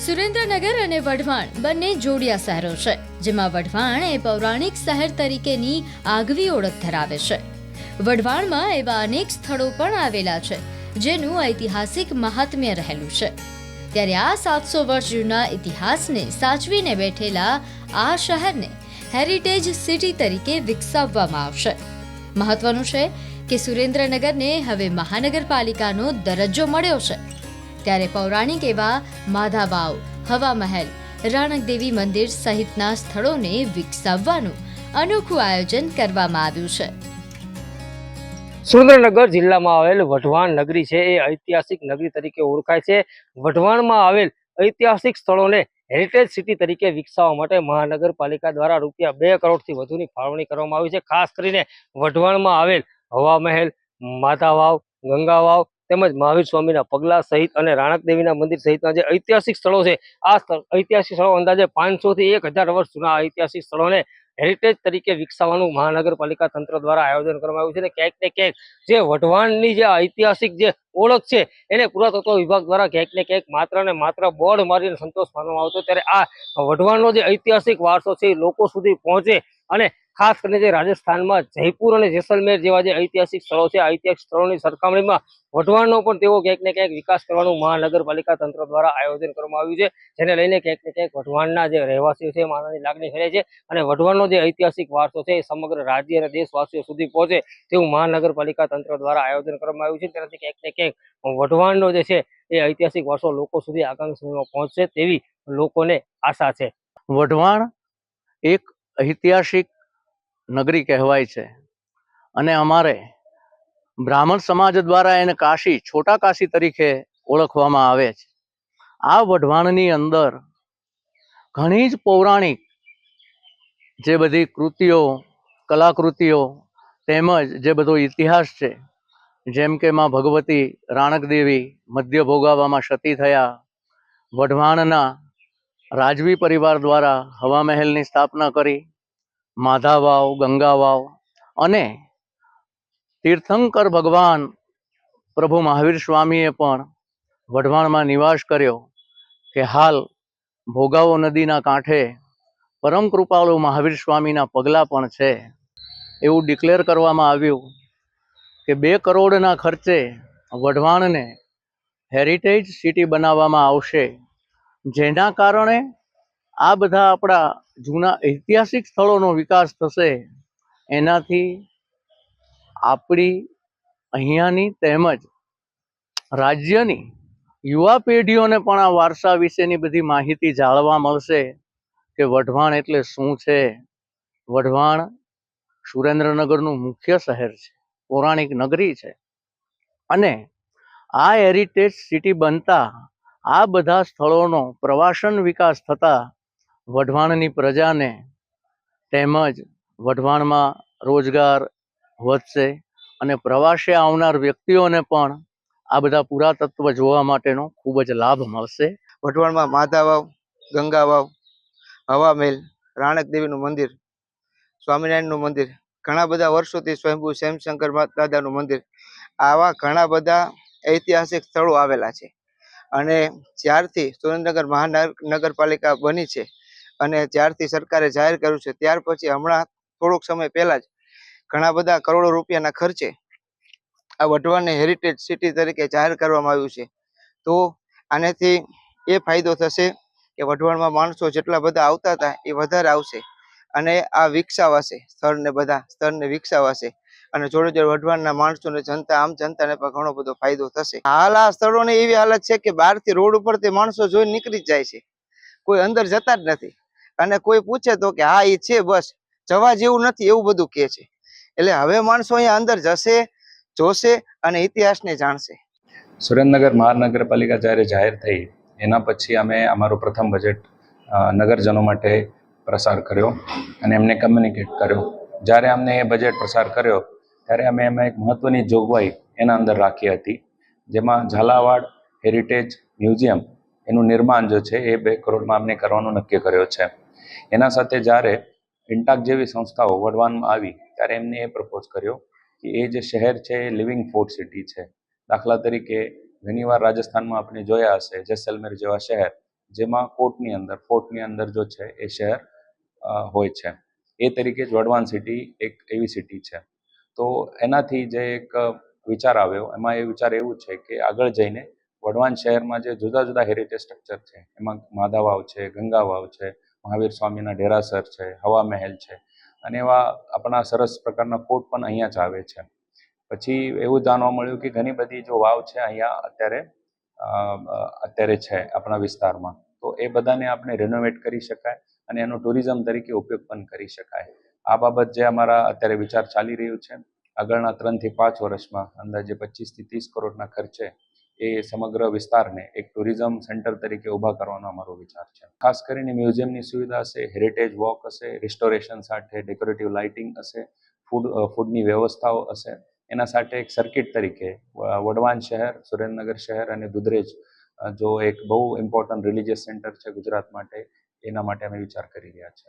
સુરેન્દ્રનગર અને વઢવાણ બંને જોડિયા શહેરો છે, જેમાં વઢવાણ એ પૌરાણિક શહેર તરીકેની આગવી ઓળખ ધરાવે છે. વઢવાણમાં એવા અનેક સ્થળો પણ આવેલા છે જેનું ઐતિહાસિક મહાત્મ્ય રહેલું છે. ત્યારે આ 700 વર્ષ જૂના ઇતિહાસને સાચવીને બેઠેલા આ શહેરને હેરિટેજ સિટી તરીકે વિકસાવવામાં આવશે. મહત્વનું છે કે સુરેન્દ્રનગરને હવે મહાનગરપાલિકાનો દરજ્જો મળ્યો છે. ત્યારે પૌરાણિક એવા માધા વાવ, હવા મહેલ, રાણકદેવી મંદિર સહિતના સ્થળોને વિકસાવવાનું અનોખું આયોજન કરવામાં આવ્યું છે. સુરેન્દ્રનગર જિલ્લામાં આવેલ વઢવાણ નગરી છે એ ઐતિહાસિક નગરી તરીકે ઓળખાય છે. વઢવાણમાં આવેલ ઐતિહાસિક સ્થળોને હેરિટેજ સિટી તરીકે વિકસાવવા માટે મહાનગરપાલિકા દ્વારા ₹2 કરોડથી વધુની ફાળવણી કરવામાં આવી છે. ખાસ કરીને વઢવાણમાં આવેલ હવા મહેલ, માધા વાવ, ગંગા વાવ તેમજ મહાવીર સ્વામીના પગલા સહિત અને રાણકદેવીના મંદિર સહિતના જે ઐતિહાસિક સ્થળો છે, આ ઐતિહાસિક સ્થળો અંદાજે 500 થી 1000 વર્ષ જૂના ઐતિહાસિક સ્થળોને હેરિટેજ તરીકે વિકસાવવાનું મહાનગરપાલિકા તંત્ર દ્વારા આયોજન કરવામાં આવ્યું છે. અને ક્યાંક ને ક્યાંક જે વઢવાણની જે ઐતિહાસિક જે ઓળખ છે એને પુરાતત્વ વિભાગ દ્વારા ક્યાંક ને ક્યાંક માત્ર ને માત્ર બોર્ડ મારીને સંતોષ માનવામાં આવતો. ત્યારે આ વઢવાણનો જે ઐતિહાસિક વારસો છે એ લોકો સુધી પહોંચે અને ખાસ કરીને જે રાજસ્થાનમાં જયપુર અને જેસલમેર જેવા જે ઐતિહાસિક સ્થળો છે, ઐતિહાસિક સ્થળોની સરખામણીમાં વઢવાણનો પણ તેઓ ક્યાંક ને ક્યાંક વિકાસ કરવાનું મહાનગરપાલિકા તંત્ર દ્વારા આયોજન કરવામાં આવ્યું છે. જેને લઈને ક્યાંક ને ક્યાંક વઢવાણના જે રહેવાસીઓ છે આનંદની લાગણી ફેલાય છે અને વઢવાણનો જે ઐતિહાસિક વારસો છે એ સમગ્ર રાજ્ય અને દેશવાસીઓ સુધી પહોંચે તેવું મહાનગરપાલિકા તંત્ર દ્વારા આયોજન કરવામાં આવ્યું છે. તેનાથી ક્યાંક ને ક્યાંક વઢવાણનો જે છે એ ઐતિહાસિક વારસો લોકો સુધી આગામી સમયમાં પહોંચશે તેવી લોકોને આશા છે. વઢવાણ એક ઐતિહાસિક નગરી કહેવાય છે અને અમારે બ્રાહ્મણ સમાજ દ્વારા એને કાશી, છોટા કાશી તરીકે ઓળખવામાં આવે છે. આ વઢવાણની અંદર ઘણી જ પૌરાણિક જે બધી કૃતિઓ, કલાકૃતિઓ તેમજ જે બધો ઇતિહાસ છે, જેમ કે માં ભગવતી રાણકદેવી મધ્ય ભોગાવામાં સતી થયા, વઢવાણના રાજવી પરિવાર દ્વારા હવા મહેલની સ્થાપના કરી, માધા વાવ, ગંગા વાવ અને તીર્થંકર ભગવાન પ્રભુ મહાવીર સ્વામીએ પણ વઢવાણમાં નિવાસ કર્યો કે હાલ ભોગાવો નદીના કાંઠે પરમ કૃપાળુ મહાવીર સ્વામીના પગલા પણ છે. એવું ડિક્લેર કરવામાં આવ્યું કે 2 કરોડના ખર્ચે વઢવાણને હેરિટેજ સિટી બનાવવામાં આવશે, જેના કારણે આ બધા આપણા જૂના ઐતિહાસિક સ્થળોનો વિકાસ થશે. એનાથી આપણી અહીંયાની તેમજ રાજ્યની યુવા પેઢીઓને પણ આ વારસા વિશેની બધી માહિતી જાણવા મળશે કે વઢવાણ એટલે શું છે. વઢવાણ સુરેન્દ્રનગરનું મુખ્ય શહેર છે, પૌરાણિક નગરી છે અને આ હેરિટેજ સિટી બનતા આ બધા સ્થળોનો પ્રવાસન વિકાસ થતા વઢવાણની પ્રજાને તેમજ વઢવાણમાં રોજગાર વધશે અને પ્રવાસે આવનાર વ્યક્તિઓને પણ આ બધા પુરાતત્વ જોવા માટેનો ખૂબ જ લાભ મળશે. વઢવાણમાં માધા વાવ, ગંગા વાવ, હવા મહેલ, રાણકદેવીનું મંદિર, સ્વામિનારાયણનું મંદિર, ઘણા બધા વર્ષોથી સ્વયંભૂ શ્યામશંકર દાદાનું મંદિર, આવા ઘણા બધા ઐતિહાસિક સ્થળો આવેલા છે. અને જ્યારથી સુરેન્દ્રનગર મહાનગરપાલિકા બની છે અને જ્યારથી સરકારે જાહેર કર્યું છે ત્યાર પછી હમણાં થોડોક સમય પહેલા જ ઘણા બધા કરોડો રૂપિયાના ખર્ચે આ વઢવાણને હેરિટેજ સિટી તરીકે જાહેર કરવામાં આવ્યું છે. તો આનાથી એ ફાયદો થશે કે વઢવાણમાં માણસો જેટલા બધા આવતા હતા એ વધારે આવશે અને આ વિકસાવાશે, સ્થળને વિકસાવાશે અને જોડે જોડે વઢવાણના માણસોને આમ જનતાને પણ ઘણો બધો ફાયદો થશે. હાલ આ સ્થળોની એવી હાલત છે કે બહારથી રોડ ઉપર તે માણસો જોઈને નીકળી જ જાય છે, કોઈ અંદર જતા જ નથી અને કોઈ પૂછે તો કે હા એ છે, બસ જવા જેવું નથી એવું બધું કહે છે. એટલે હવે માણસો અહીંયા અંદર જશે, જોશે અને ઇતિહાસને જાણશે. સુરેન્દ્રનગર મહાનગરપાલિકા જ્યારે જાહેર થઈ એના પછી અમે અમારું પ્રથમ બજેટ નગરજનો માટે પ્રસાર કર્યો અને એમને કમ્યુનિકેટ કર્યો. જ્યારે અમને એ બજેટ પ્રસાર કર્યો ત્યારે અમે એમાં એક મહત્ત્વની જોગવાઈ એના અંદર રાખી હતી, જેમાં ઝાલાવાડ હેરિટેજ મ્યુઝિયમ એનું નિર્માણ જે છે એ 2 કરોડમાં અમને કરવાનું નક્કી કર્યો છે. એના સાથે જ્યારે ઇન્ટાક જેવી સંસ્થાઓ વઢવાણમાં આવી ત્યારે એમને એ પ્રપોઝ કર્યો કે એ જે શહેર છે એ લિવિંગ ફોર્ટ સિટી છે. દાખલા તરીકે ઘણીવાર રાજસ્થાનમાં આપણે જોયા હશે જેસલમેર જેવા શહેર, જેમાં ફોર્ટની અંદર જો છે એ શહેર હોય છે. એ તરીકે જ વઢવાણ સિટી એક એવી સિટી છે. તો એનાથી જે એક વિચાર આવ્યો, એમાં એ વિચાર એવું છે કે આગળ જઈને વઢવાણ શહેરમાં જે જુદા જુદા હેરિટેજ સ્ટ્રક્ચર છે, એમાં માધવ વાવ છે, ગંગા વાવ છે, મહાવીર સ્વામીના ડેરાસર છે, હવા મહેલ છે, અને એવા આપણા સરસ પ્રકારના ફોર્ટ પણ અહીંયા જ આવે છે. પછી એવું જાણવા મળ્યું કે ઘણી બધી જો વાવ છે અહીંયા અત્યારે છે આપણા વિસ્તારમાં, તો એ બધાને આપણે રેનોવેટ કરી શકાય અને એનો ટુરિઝમ તરીકે ઉપયોગ પણ કરી શકાય. આ બાબત જે અમારા અત્યારે વિચાર ચાલી રહ્યું છે, આગળના 3 થી 5 વર્ષમાં અંદાજે 25 થી 30 કરોડના ખર્ચે એ સમગ્ર વિસ્તારને એક ટુરિઝમ સેન્ટર તરીકે ઊભા કરવાનો અમારો વિચાર છે. ખાસ કરીને મ્યુઝિયમની સુવિધા હશે, હેરિટેજ વોક હશે, રિસ્ટોરેશન સાથે ડેકોરેટિવ લાઇટિંગ હશે, ફૂડની વ્યવસ્થાઓ હશે. એના સાથે એક સર્કિટ તરીકે વઢવાણ શહેર, સુરેન્દ્રનગર શહેર અને દુધરેજ જો એક બહુ ઇમ્પોર્ટન્ટ રિલિજિયસ સેન્ટર છે ગુજરાત માટે, એના માટે અમે વિચાર કરી રહ્યા છીએ.